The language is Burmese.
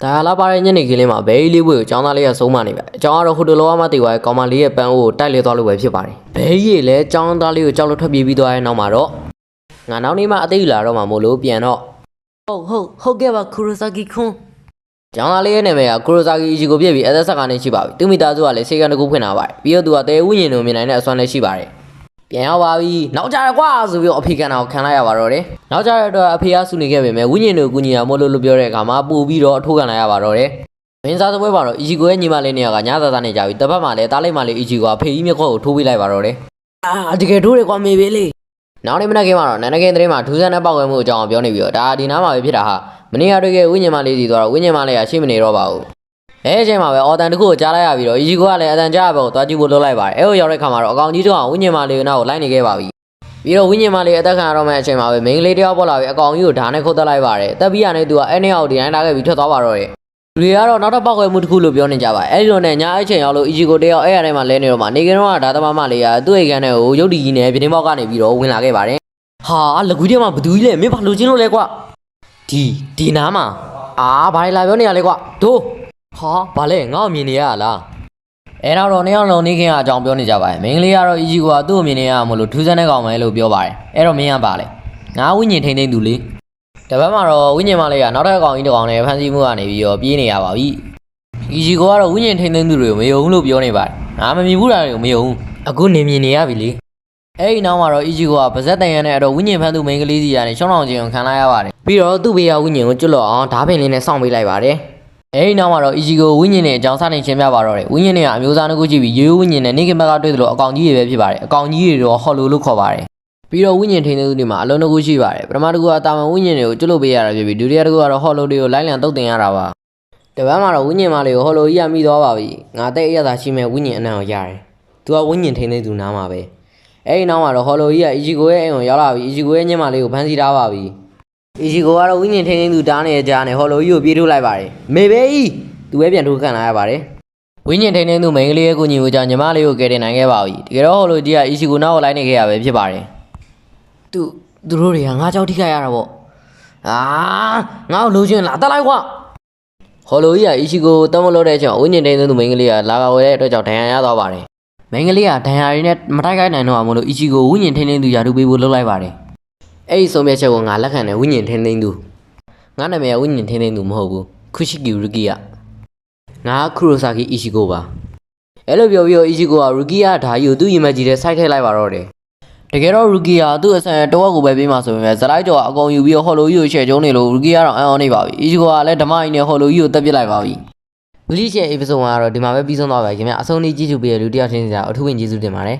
ဒါလာပါရဲ့ညနေခင်းလေးမှာဘဲကြီးလေးဘွေကိုចောင်းသားလေးကဆုံးမနေပါအကြောင်းကတော့ဟိုတလောကမှတေသွားရဲ့ကောင်မလေးရဲ့ပန်းအိုးကိုတိုက်လေသွားလို့ပဲဖြစ်ပါတယ်ဘဲကြီးလည်းចောင်းသားလေးကိုကြောက်လို့ထွက်ပြေးပြီးသွားရဲ့နောက်မှာတော့ငါနောက်နေ့မှအသေးလာတော့မှမို့လို့ပြန်တော့ဟုတ်ကဲ့ပါခူရိုဆာဂီခွန်းကျောင်းသားလေးရဲ့နာမည်ကခူရိုဆာဂီအီချီကိုပြည့်ပြီးအသက်ဆက်ကနေရှိပါပြီသူမိသားစုကလည်းစေကန်တကူဖွင့်လာပါတယ်ပြီးတော့သူကတဲဥယျာဉ်တို့မြင်နိုင်တဲ့အစွမ်းလည်းရှိပါတယ်ပြန်ရောက်ပါပြီနောက်ကြရကွာဆိုပြီးအဖေကန်တော်ခံလိုက်ရပါတော့တယ်နောက်ကြရတော့အဖေကစုနေခဲ့ပေမဲ့ဝိညာဉ်တို့ကူညီရမို့လို့ပြောတဲ့အခါမှာပို့ပြီးတော့အထိုးခံလိုက်ရပါတော့တယ်မင်းစားသပွဲပါတော့အီချီကိုရဲ့ညီမလေးနေရာကညသာသာနေကြပြီတစ်ဖက်မှာလည်းတားလိုက်မှလေးအီချီကိုဖေကြီးမျက်ခွက်ကိုထိုးပေးလိုက်ပါတော့တယ်တကယ်ထိုးတယ်ကွာမေပေးလေးနောက်နေ့မနက်ခင်းမှာတော့နန်းနကင်းသတင်းမှာထူးဆန်းတဲ့ပောက်ကွဲမှုအကြောင်းပြောနေပြီးတော့ဒါဒီနားမှာပဲဖြစ်တာဟာမနေ့ကတွေ့ခဲ့ဝိညာဉ်မလေးစီသွားတော့ဝိညာဉ်မလေးကရှိမနေတော့ပါဘူးအဲအချိန်မှာပဲအော်တန်တခုကိုကြားလိုက်ရပြီးတော့အီဂျီကိုကလည်းအတန်ကြားဘက်ကိုသွားကြည့်ဖို့လုပ်လိုက်ပါတယ်အဲကိုရောက်တဲ့ခါမှာတော့အကောင်ကြီးတို့ကဝိညာဉ်မလေးကနောက်ကိုလိုက်နေခဲ့ပါပြီပြီးတော့ဝိညာဉ်မလေးအသက်ခံရတော့မယ့်အချိန်မှာပဲမိန်းကလေးတယောက်ပေါ်လာပြီးအကောင်ကြီးကိုဓာတ်နဲ့ခုတ်တက်လိုက်ပါတယ်တက်ပြီးရနေသူကအဲ့နှစ်ယောက်ဒီတိုင်းလာခဲ့ပြီးထွက်သွားပါတော့တယ်လူတွေကတော့နောက်ထပ်ပောက်ကွဲမှုတစ်ခုလို့ပြောနေကြပါအဲ့ဒီလိုနဲ့ညာအချိန်ရောက်လို့အီဂျီကိုတယောက်အဲ့ရထဲမှာလဲနေတော့မှနေကင်းတော့ဓာတ်သမားမလေးကသူ့အိမ်ခန်းထဲကိုရုပ်တည်ကြီးနဲ့ပြတင်းပေါက်ကနေပြီးတော့ဝင်လာခဲ့ပါတယ်ဟာလက်ကွေးထဲမှာဘသူကြီးလဲမင်းဘာလို့ချင်းလို့လဲကွာဒီနားမှာဘာလဲလာပြောနေရလဲကွာတို့ဟာဘာလဲငါ့ကိုမြင်နေရလားအဲ့တော့နှစ်ယောက်လုံးနေခင်ကအကြောင်းပြောနေကြပါတယ်မင်းကလေးကတော့အီဂျီကိုကသူ့ကိုမြင်နေရမလို့ထူးဆန်းတဲ့ကောင်ပဲလို့ပြောပါတယ်အဲ့တော့မင်းကပါလေငါဝိညာဉ်ထိန်းသိမ်းသူလေတပတ်မှာတော့ဝိညာဉ်မလေးကနောက်ထပ်အကောင်ကြီးတစ်ကောင်နဲ့ဖမ်းဆီးမှုကနေပြီးတော့ပြေးနေရပါပြီအီဂျီကိုကတော့ဝိညာဉ်ထိန်းသိမ်းသူတွေကိုမယုံဘူးလို့ပြောနေပါတယ်ငါမမြင်ဘူးတာတွေကိုမယုံဘူးအခုနေမြင်နေရပြီလေအဲ့ဒီနောက်မှာတော့အီဂျီကိုကပါဇက်တန်ရန်နဲ့အဲ့တော့ဝိညာဉ်ဖမ်းသူမိန်းကလေးစီကနေရှောင်းလောင်ခြင်းကိုခံလိုက်ရပါတယ်ပြီးတော့သူ့ဘေးကဝိညာဉ်ကိုကျွတ်လော့အောင်ဓာတ်ပင်လေးနဲ့စောင့်ပေးလိုက်ပါတယ်အဲဒီနောက်မှာတော့အီဂျီကိုဝိညာဉ်နဲ့အကြောင်းစတင်ရှင်းပြပါတော့တယ်ဝိညာဉ်နဲ့ကအမျိုးသားတစ်ခုကြည့်ပြီးရိုးရိုးဝိညာဉ်နဲ့နေကဘက်ကတွေ့သလိုအကောင်ကြီးတွေပဲဖြစ်ပါတယ်အကောင်ကြီးတွေတော့ဟော်လိုလို့ခေါ်ပါတယ်ပြီးတော့ဝိညာဉ်ထိန်းသိမ်းသူတွေမှာအလုံးတစ်ခုရှိပါတယ်ပထမတစ်ခုကတာမန်ဝိညာဉ်တွေကိုကျွတ်လို့ပေးရတာဖြစ်ပြီးဒုတိယတစ်ခုကတော့ဟော်လိုတွေကိုလိုက်လံတုတ်တင်ရတာပါတပတ်မှာတော့ဝိညာဉ်မလေးကိုဟော်လိုကြီးကမိသွားပါပြီငါတဲ့အရသာရှိမဲ့ဝိညာဉ်အနံ့ကိုရတယ်သူကဝိညာဉ်ထိန်းသိမ်းသူနားမှာပဲအဲဒီနောက်မှာတော့ဟော်လိုကြီးကအီဂျီကိုရဲ့အိမ်ကိုရောက်လာပြီးအီဂျီကိုရဲ့ညမလေးကိုဖမ်းဆီးထားပါပြီအီဂျီကိုကတော့ဝိညာဉ်ထိန်းသိမ်းသူတားနေတဲ့ကြားနဲ့ဟော်လိုကြီးကိုပြေးထုတ်လိုက်ပါတယ်မေဘေးသူပဲပြန်ထိုးခံလာရပါတယ်ဝိညာဉ်ထိန်းသိမ်းသူမိန်းကလေးရဲ့ကိုညီကိုကြောင့်ညီမလေးကိုကယ်တင်နိုင်ခဲ့ပါပြီတကယ်တော့ဟော်လိုကြီးကအီဂျီကိုနောက်ကိုလိုက်နေခဲ့ရပဲဖြစ်ပါတယ်သူတို့တွေကငါကြောက်ထိခိုက်ရတာပေါ့ငါ့ကိုလိုချင်လာတက်လိုက်ကွာဟော်လိုကြီးကအီဂျီကိုတတ်မလို့တဲ့အချိန်ဝိညာဉ်ထိန်းသိမ်းသူမိန်းကလေးကလာကဝဲတဲ့အတွက်ကြောင့်ဒဏ်ရာရသွားပါတယ်မိန်းကလေးကဒဏ်ရာရင်းနဲ့မတိုက်ခိုက်နိုင်တော့အောင်လို့အီဂျီကိုဝိညာဉ်ထိန်းသိမ်းသူယာတုပေးဖို့လုပ်လိုက်ပါတယ်အဲ့ဒီဆုံးဖြတ်ချက်ကိုငါလက်ခံတယ်ဝိညာဉ်ထိန်းသိမ်းသူငါနာမည်ကဝိညာဉ်ထိန်းသိမ်းသူမဟုတ်ဘူးခုရှိကီရူကီယာငါခူရိုဆာဂီအီချီကိုပါအဲ့လိုပြောပြီးတော့အီချီကိုကရူကီယာဓာကြီးကိုသူ့ရင်မကြီးတဲ့စိုက်ထည့်လိုက်ပါတော့တယ်တကယ်တော့ရူကီယာသူ့အဆန်တဝက်ကိုပဲပေးမှဆိုပေမဲ့ဇလိုက်ကျော်ကအကုန်ယူပြီးတော့ဟော်လိုကြီးကိုရှယ်ကျုံးနေလို့ရူကီယာတော့အံ့ဩနေပါပြီအီချီကိုကလည်းဓမ္မကြီးနဲ့ဟော်လိုကြီးကိုတက်ပစ်လိုက်ပါပြီဝီလီရှယ်အေပီဆိုဒ်ကတော့ဒီမှာပဲပြီးဆုံးသွားပါပြီခင်ဗျအဆုံးလေးကြည့်ကြည့်ပေးရလူတယောက်ချင်းစီကအထူးဝင်ကျေးဇူးတင်ပါတယ်